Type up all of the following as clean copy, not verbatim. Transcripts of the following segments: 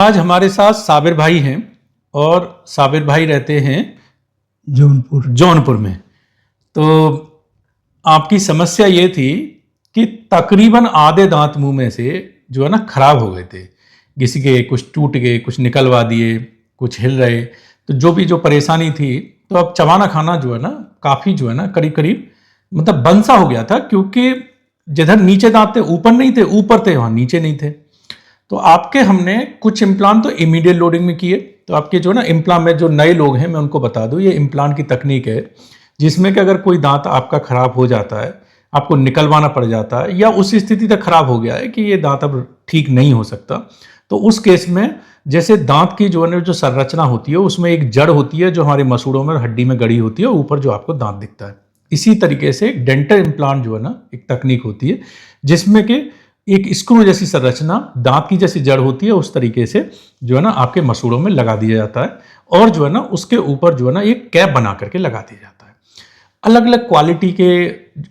आज हमारे साथ साबिर भाई हैं और साबिर भाई रहते हैं जौनपुर में। तो आपकी समस्या ये थी कि तकरीबन आधे दांत मुंह में से जो है ना खराब हो गए थे। किसी के कुछ टूट गए, कुछ निकलवा दिए, कुछ हिल रहे। तो जो परेशानी थी, तो अब चबाना खाना जो है ना काफ़ी जो है ना करीब करीब मतलब बंद सा हो गया था, क्योंकि जिधर नीचे दांत थे ऊपर नहीं थे, ऊपर थे वहाँ नीचे नहीं थे। तो आपके हमने कुछ इम्प्लांट तो इमीडिएट लोडिंग में किए। तो आपके जो ना इम्प्लांट में जो नए लोग हैं, मैं उनको बता दूं, ये इम्प्लांट की तकनीक है जिसमें कि अगर कोई दांत आपका खराब हो जाता है, आपको निकलवाना पड़ जाता है, या उस स्थिति तक खराब हो गया है कि ये दांत अब ठीक नहीं हो सकता, तो उस केस में जैसे दांत की जो है जो संरचना होती है उसमें एक जड़ होती है जो हमारे मसूड़ों में हड्डी में गड़ी होती है, ऊपर जो आपको दांत दिखता है। इसी तरीके से एक डेंटल इम्प्लांट जो है ना एक तकनीक होती है जिसमें कि एक स्क्रू जैसी संरचना दांत की जैसी जड़ होती है, उस तरीके से जो है ना आपके मसूड़ों में लगा दिया जाता है और जो है ना उसके ऊपर जो है ना एक कैप बना करके लगा दिया जाता है। अलग अलग क्वालिटी के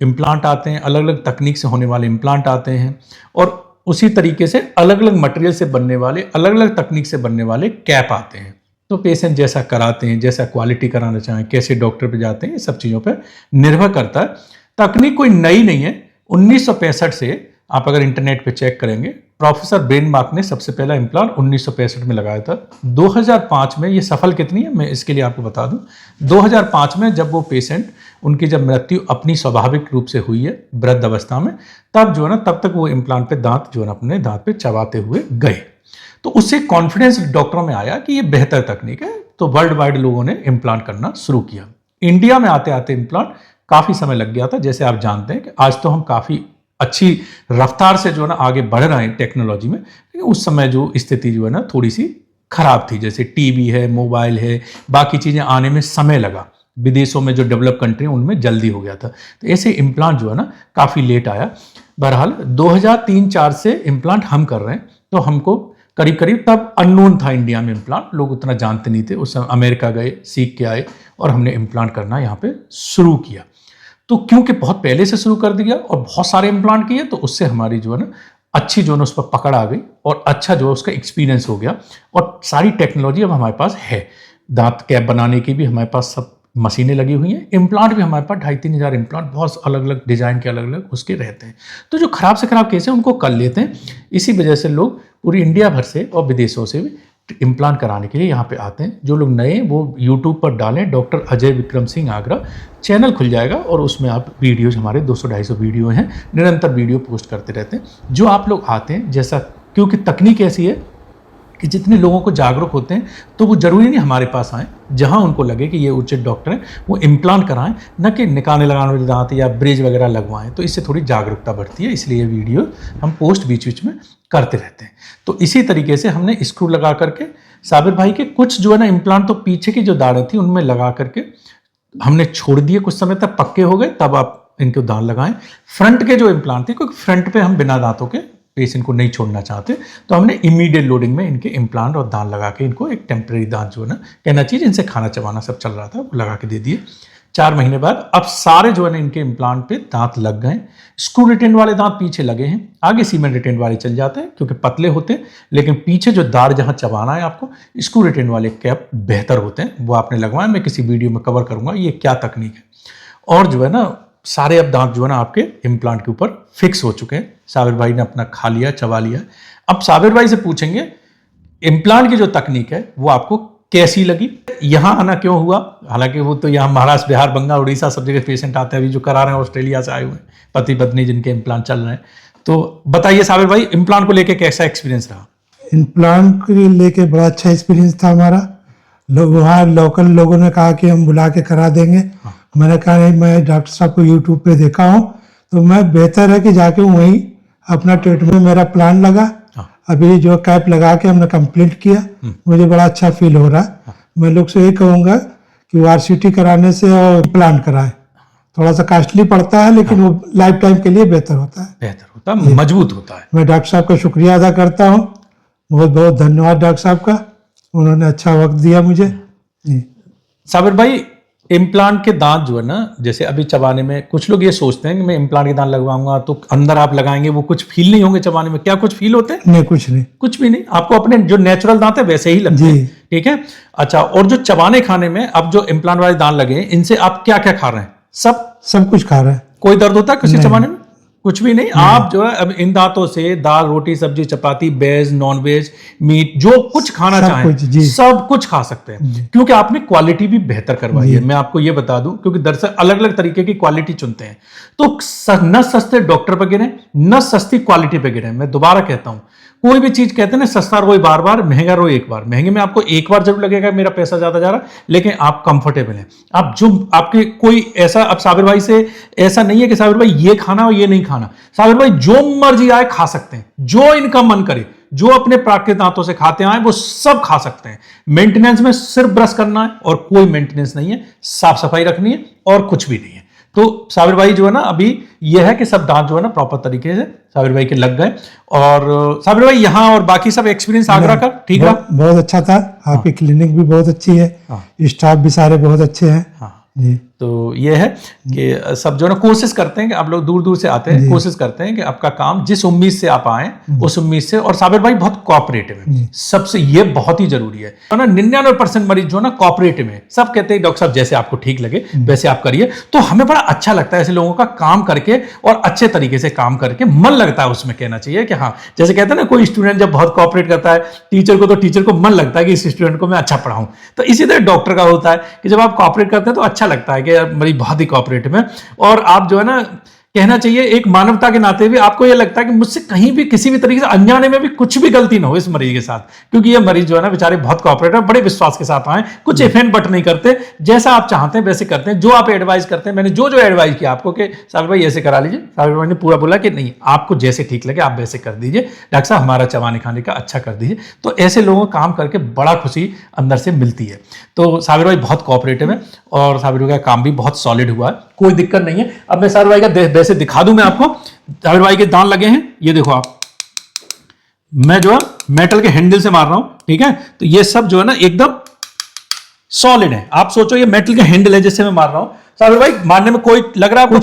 इम्प्लांट आते हैं, अलग अलग तकनीक से होने वाले इम्प्लांट आते हैं और उसी तरीके से अलग अलग मटेरियल से बनने वाले, अलग अलग तकनीक से बनने वाले कैप आते हैं। तो पेशेंट जैसा कराते हैं, जैसा क्वालिटी कराना चाहें, कैसे डॉक्टर पे जाते हैं, ये सब चीज़ों पर निर्भर करता है। तकनीक कोई नई नहीं है। 1965 से आप अगर इंटरनेट पे चेक करेंगे, प्रोफेसर ब्रेनमार्क ने सबसे पहला इम्प्लांट 1965 में लगाया था। 2005 में ये सफल कितनी है मैं इसके लिए आपको बता दूं। 2005 में जब वो पेशेंट, उनकी जब मृत्यु अपनी स्वाभाविक रूप से हुई है वृद्ध अवस्था में, तब जो है ना तब तक वो इम्प्लांट पे दांत जो है ना अपने दांत पे चबाते हुए गए। तो उससे कॉन्फिडेंस डॉक्टरों में आया कि ये बेहतर तकनीक है, तो वर्ल्ड वाइड लोगों ने इम्प्लांट करना शुरू किया। इंडिया में आते आते इम्प्लांट काफ़ी समय लग गया था। जैसे आप जानते हैं कि आज तो हम काफ़ी अच्छी रफ्तार से जो है ना आगे बढ़ रहे हैं टेक्नोलॉजी में, लेकिन उस समय जो स्थिति जो है ना थोड़ी सी खराब थी। जैसे टीवी है, मोबाइल है, बाकी चीज़ें आने में समय लगा। विदेशों में जो डेवलप कंट्री हैं उनमें जल्दी हो गया था, तो ऐसे इम्प्लांट जो है ना काफ़ी लेट आया। बहरहाल 2003-4 से इम्प्लांट हम कर रहे हैं, तो हमको करीब करीब तब अननोन था इंडिया में इम्प्लांट, लोग उतना जानते नहीं थे। उस समय अमेरिका गए, सीख के आए और हमने इम्प्लांट करना यहाँ पे शुरू किया। तो क्योंकि बहुत पहले से शुरू कर दिया और बहुत सारे इम्प्लांट किए, तो उससे हमारी जो है ना अच्छी जो है ना उस पर पकड़ आ गई और अच्छा जो है उसका एक्सपीरियंस हो गया और सारी टेक्नोलॉजी अब हमारे पास है। दांत कैप बनाने की भी हमारे पास सब मशीनें लगी हुई हैं। इम्प्लांट भी हमारे पास 2,500-3,000 हज़ार इम्प्लांट बहुत अलग अलग डिजाइन के अलग अलग उसके रहते हैं। तो जो खराब से खराब केस है उनको कर लेते हैं। इसी वजह से लोग पूरी इंडिया भर से और विदेशों से भी इम्प्लांट कराने के लिए यहाँ पे आते हैं। जो लोग नए वो यूट्यूब पर डालें, डॉक्टर अजय विक्रम सिंह आगरा चैनल खुल जाएगा और उसमें आप वीडियोज, हमारे 200-250 वीडियो हैं, निरंतर वीडियो पोस्ट करते रहते हैं। जो आप लोग आते हैं, जैसा क्योंकि तकनीक ऐसी है कि जितने लोगों को जागरूक होते हैं, तो वो जरूरी नहीं हमारे पास आएँ। जहाँ उनको लगे कि ये उचित डॉक्टर हैं, वो इम्प्लांट कराएं, न कि निकालने लगाने वाले दांत या ब्रिज वगैरह लगवाएं। तो इससे थोड़ी जागरूकता बढ़ती है, इसलिए ये वीडियो हम पोस्ट बीच बीच में करते रहते हैं। तो इसी तरीके से हमने स्क्रू लगा करके साबिर भाई के कुछ जो है ना इम्प्लांट तो पीछे की जो दाढ़ें थी उनमें लगा करके हमने छोड़ दिए, कुछ समय तक पक्के हो गए, तब आप इनको दांत लगाएं। फ्रंट के जो इम्प्लांट थे, क्योंकि फ्रंट पे हम बिना दांतों के पेशेंट को नहीं छोड़ना चाहते, तो हमने इमीडिएट लोडिंग में इनके इम्प्लांट और दांत लगा के इनको एक टेम्परेरी दांत जो है ना कहना चाहिए, जिनसे खाना चबाना सब चल रहा था, वो लगा के दे दिए। 4 महीने बाद अब सारे जो है ना इनके इम्प्लांट पे दांत लग गए। स्क्रू रिटेन वाले दांत पीछे लगे हैं, आगे सीमेंट रिटेन वाले चल जाते हैं क्योंकि पतले होते हैं, लेकिन पीछे जो दाढ़ जहां चबाना है आपको, स्क्रू रिटेन वाले कैप बेहतर होते हैं, वो आपने लगवाए। मैं किसी वीडियो में कवर करूंगा ये क्या तकनीक है। और जो है ना सारे अब दांत जो है ना आपके इम्प्लांट के ऊपर फिक्स हो चुके हैं। साबिर भाई ने अपना खा लिया, चबा लिया। अब साबिर भाई से पूछेंगे इम्प्लांट की जो तकनीक है वो आपको कैसी लगी, यहाँ आना क्यों हुआ। हालांकि वो तो यहाँ महाराष्ट्र, बिहार, बंगाल, उड़ीसा सब जगह पेशेंट आते हैं, अभी जो करा रहे हैं ऑस्ट्रेलिया से आए हुए हैं, पति पत्नी जिनके इम्प्लांट चल रहे हैं। तो बताइए साबिर भाई, इम्प्लांट को लेके कैसा एक्सपीरियंस रहा। इम्प्लांट को लेके बड़ा अच्छा एक्सपीरियंस था हमारा। लोग वहाँ लोकल लोगों ने कहा कि हम बुला के करा देंगे। मैंने कहा नहीं, मैं डॉक्टर साहब को यूट्यूब पे देखा हूँ, तो मैं बेहतर है कि जाके वहीं अपना ट्रीटमेंट, मेरा प्लान लगा। अभी जो कैप लगा के हमने कंप्लीट किया, मुझे बड़ा अच्छा फील हो रहा है। मैं लोग से यही कहूँगा कि RCT कराने से और प्लान कराए। थोड़ा सा कॉस्टली पड़ता है, लेकिन वो लाइफ टाइम के लिए बेहतर होता है, मजबूत होता है। मैं डॉक्टर साहब का शुक्रिया अदा करता हूँ। बहुत बहुत धन्यवाद डॉक्टर साहब का, उन्होंने अच्छा वक्त दिया मुझे। साबिर भाई, इम्प्लांट के दांत जो है ना, जैसे अभी चबाने में कुछ लोग ये सोचते हैं कि मैं इम्प्लांट के दांत लगवाऊंगा तो अंदर आप लगाएंगे वो कुछ फील नहीं होंगे चबाने में। क्या कुछ फील होते हैं? नहीं, कुछ नहीं। कुछ भी नहीं, आपको अपने जो नेचुरल दांत है वैसे ही लगते हैं। ठीक है, अच्छा, और जो चबाने खाने में अब जो इम्प्लांट वाले दांत लगे हैं, इनसे आप क्या क्या खा रहे हैं? सब कुछ खा रहे हैं। कोई दर्द होता है किसी चबाने में? कुछ भी नहीं। आप जो है अब इन दांतों से दाल, रोटी, सब्जी, चपाती, वेज, नॉन वेज, मीट, जो कुछ खाना चाहें सब कुछ खा सकते हैं, क्योंकि आपने क्वालिटी भी बेहतर करवाई है। मैं आपको ये बता दूं, क्योंकि दरअसल अलग अलग तरीके की क्वालिटी चुनते हैं, तो न सस्ते डॉक्टर पे गिरे, न सस्ती क्वालिटी पे गिरे। मैं दोबारा कहता हूं, कोई भी चीज कहते हैं ना, सस्ता रोए बार बार, महंगा रोए एक बार। महंगे में आपको एक बार जरूर लगेगा मेरा पैसा ज्यादा जा रहा, लेकिन आप कंफर्टेबल हैं। आप जो आपके कोई ऐसा, अब साबिर भाई से ऐसा नहीं है कि साबिर भाई ये खाना और ये नहीं खाना। साबिर भाई जो मर्जी आए खा सकते हैं, जो इनका मन करे, जो अपने प्राकृतिक दांतों से खाते आए वो सब खा सकते हैं। मेंटेनेंस में सिर्फ ब्रश करना है और कोई मेंटेनेंस नहीं है, साफ सफाई रखनी है और कुछ भी नहीं है। तो साबिर भाई जो है ना, अभी यह है कि सब दांत जो है ना प्रॉपर तरीके से साबिर भाई के लग गए। और साबिर भाई यहाँ और बाकी सब एक्सपीरियंस आगरा का ठीक रहा? बहुत अच्छा था। आपकी क्लिनिक भी बहुत अच्छी है, स्टाफ भी सारे बहुत अच्छे हैं। जी। तो ये है कि सब जो है ना कोशिश करते हैं कि आप लोग दूर दूर से आते हैं, कोशिश करते हैं कि आपका काम जिस उम्मीद से आप आए उस उम्मीद से। और साबिर भाई बहुत कोऑपरेटिव है, सबसे ये बहुत ही जरूरी है ना। 99% मरीज जो है ना कोऑपरेटिव है, सब कहते हैं डॉक्टर साहब जैसे आपको ठीक लगे वैसे आप करिए। तो हमें बड़ा अच्छा लगता है ऐसे लोगों का काम करके, और अच्छे तरीके से काम करके मन लगता है उसमें। कहना चाहिए कि हाँ, जैसे कहते हैं ना, कोई स्टूडेंट जब बहुत कोऑपरेट करता है टीचर को, तो टीचर को मन लगता है कि इस स्टूडेंट को मैं अच्छा पढ़ाऊं। तो इसी तरह डॉक्टर का होता है कि जब आप कोऑपरेट करते हैं तो अच्छा लगता है कि यार मरीज बहुत ही कोऑपरेटिव है। और आप जो है ना, कहना चाहिए एक मानवता के नाते भी आपको ये लगता है कि मुझसे कहीं भी किसी भी तरीके से अनजाने में भी कुछ भी गलती ना हो इस मरीज के साथ, क्योंकि ये मरीज जो है ना बेचारे बहुत कोऑपरेटिव, बड़े विश्वास के साथ आए, कुछ इफ एंड बट नहीं करते, जैसा आप चाहते हैं वैसे करते हैं, जो आप एडवाइस करते हैं। मैंने जो जो एडवाइस किया आपको कि साबिर भाई ऐसे करा लीजिए, साबिर भाई ने पूरा बोला कि नहीं, आपको जैसे ठीक लगे आप वैसे कर दीजिए, डॉक्टर साहब हमारा चबाने खाने का अच्छा कर दीजिए। तो ऐसे लोगों को काम करके बड़ा खुशी अंदर से मिलती है। तो साबिर भाई बहुत कोऑपरेटिव है और साबिर भाई का काम भी बहुत सॉलिड हुआ है, कोई दिक्कत नहीं है। अब मैं साबिर भाई का वैसे दिखा दूं मैं आपको। साबिर भाई के दांत लगे हैं, ये देखो आप, मैं जो है मेटल के हैंडल से मार रहा हूं, ठीक है। तो ये सब जो है ना एकदम सॉलिड है। आप सोचो ये मेटल का हैंडल है जिससे मैं मार रहा हूं। साबिर भाई मारने में कोई लग रहा है आपको?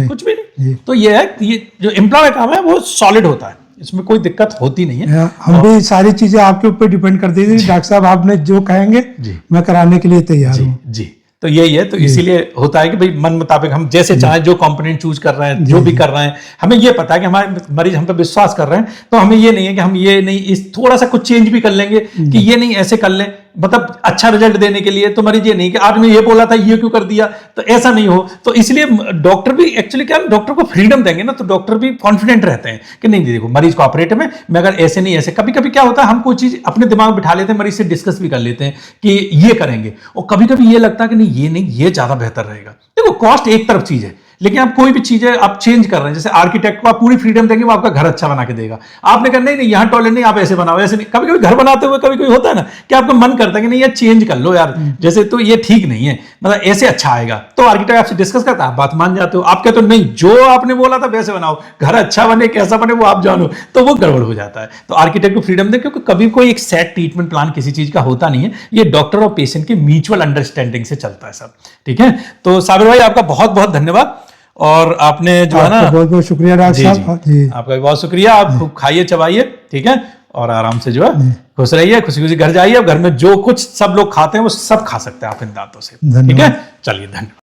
कुछ भी नहीं। तो ये है, ये जो इम्प्लांट का काम है वो सॉलिड होता है, इसमें कोई दिक्कत होती नहीं है। हम भी सारी चीजें आपके ऊपर डिपेंड कर देंगे। डॉक्टर साहब आपने जो कहेंगे मैं कराने के लिए तैयार हूँ। जी, तो यही है। तो इसीलिए होता है कि भाई मन मुताबिक हम जैसे चाहें, जो कंपोनेंट चूज कर रहे हैं, जो भी कर रहे हैं, हमें ये पता है कि हमारे मरीज हम पे विश्वास कर रहे हैं। तो हमें ये नहीं है कि हम ये नहीं, इस थोड़ा सा कुछ चेंज भी कर लेंगे कि ये नहीं ऐसे कर लें, मतलब अच्छा रिजल्ट देने के लिए। तो मरीज ये नहीं कि आपने ये बोला था ये क्यों कर दिया, तो ऐसा नहीं हो। तो इसलिए डॉक्टर भी एक्चुअली क्या, डॉक्टर को फ्रीडम देंगे ना, तो डॉक्टर भी कॉन्फिडेंट रहते हैं कि नहीं देखो मरीज को ऑपरेटिव में, मैं अगर ऐसे नहीं ऐसे। कभी कभी क्या होता है, हम कोई चीज अपने दिमाग में बिठा लेते हैं, मरीज से डिस्कस भी कर लेते हैं कि ये करेंगे, और कभी कभी ये लगता है कि नहीं ये ज्यादा बेहतर रहेगा। देखो कॉस्ट एक तरफ चीज है, लेकिन आप कोई भी चीजें आप चेंज कर रहे हैं। जैसे आर्किटेक्ट को आप पूरी फ्रीडम देंगे, वो आपका घर अच्छा बना के देगा। आपने कहा नहीं यहाँ टॉयलेट नहीं, आप ऐसे बनाओ, ऐसे नहीं। कभी कभी घर बनाते हुए कभी कोई होता है ना कि आपका मन करता है कि नहीं यार चेंज कर लो यार, जैसे तो ये ठीक नहीं है, मतलब ऐसे अच्छा आएगा। तो आर्किटेक्ट आपसे डिस्कस करता है, आप बात मान जाते हो, आप कहते हो नहीं जो आपने बोला था वैसे बनाओ, घर अच्छा बने कैसा बने वो आप जानो, तो वो गड़बड़ हो जाता है। तो आर्किटेक्ट को फ्रीडम दे, क्योंकि कभी कोई एक सेट ट्रीटमेंट प्लान किसी चीज का होता नहीं है, ये डॉक्टर और पेशेंट की म्यूचुअल अंडरस्टैंडिंग से चलता है सब, ठीक है। तो साबिर भाई आपका बहुत बहुत धन्यवाद, और आपने जो है ना बहुत बहुत शुक्रिया डॉक्टर साहब जी, आपका भी बहुत शुक्रिया। आप खूब खाइए चबाइए, ठीक है, और आराम से जो है खुश रहिए, खुशी खुशी घर जाइए। घर में जो कुछ सब लोग खाते हैं वो सब खा सकते हैं आप इन दांतों से, ठीक है। चलिए धन्यवाद।